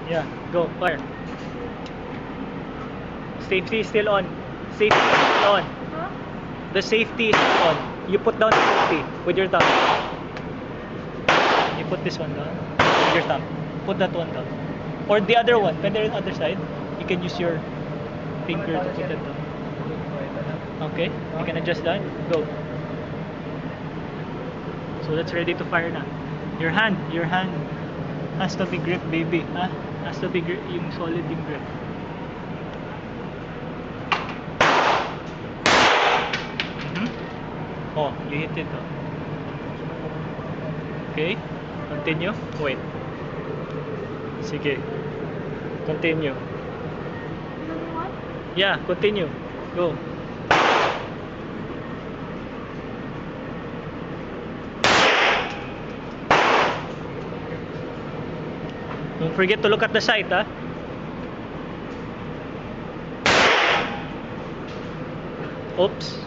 Yeah, go, fire. Safety is still on. Safety is still on. Huh? The safety is still on. You put down the safety with your thumb. You put this one down with your thumb. Put that one down. Or the other one, when they're on the other side, you can use your finger to put it down. Okay, you can adjust that. Go. So that's ready to fire na. Your hand has to be grip, baby. Ha? Has to be grip, yung solid yung grip. Oh, you hit it. Oh. Okay, continue. Wait. Sige. Continue. Another one? Yeah, continue. Go. Don't forget to look at the sight, huh? Oops.